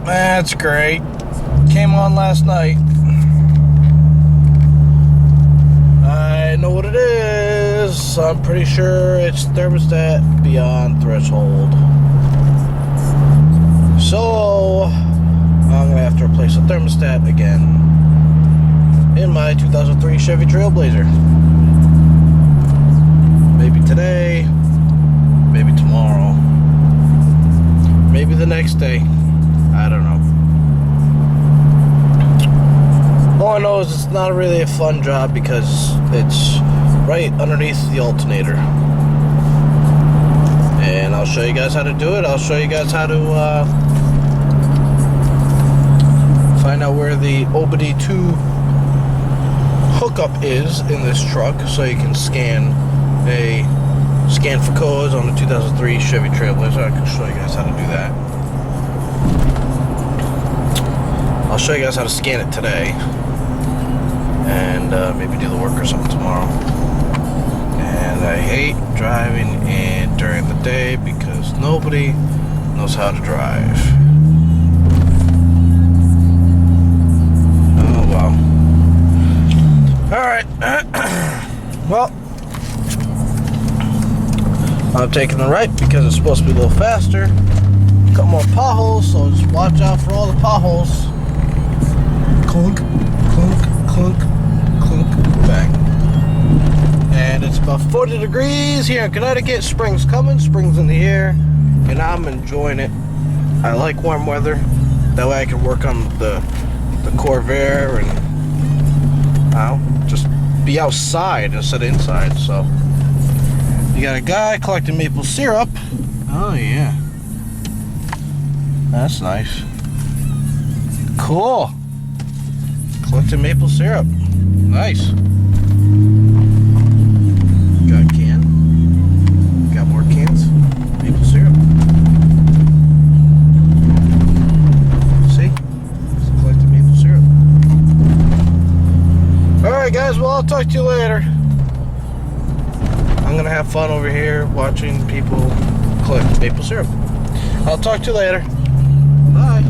That's great. Came on last night. I know what it is. I'm pretty sure it's thermostat beyond threshold. So I'm gonna have to replace the thermostat again in my 2003 Chevy Trailblazer. Maybe today, maybe tomorrow, maybe the next day. I don't know. All I know is it's not really a fun job because it's right underneath the alternator. And I'll show you guys how to do it. I'll show you guys how to find out where the OBD2 hookup is in this truck so you can scan for codes on the 2003 Chevy Trailblazer. I can show you guys how to do that. I'll show you guys how to scan it today, and maybe do the work or something tomorrow. And I hate driving in during the day because nobody knows how to drive. Oh wow. Alright. Well, I'm taking the right because it's supposed to be a little faster. A couple more potholes, so just watch out for all the potholes. Clunk, clunk, clunk, clunk, bang. And it's about 40 degrees here in Connecticut. Spring's coming, spring's in the air, and I'm enjoying it. I like warm weather. That way I can work on the Corvair and just be outside instead of inside. So you got a guy collecting maple syrup. Oh yeah, that's nice. Cool. Collecting maple syrup. Nice. Got a can. Got more cans. Maple syrup. See? It's collecting maple syrup. Alright guys, well I'll talk to you later. I'm gonna have fun over here watching people collect maple syrup. I'll talk to you later. Bye.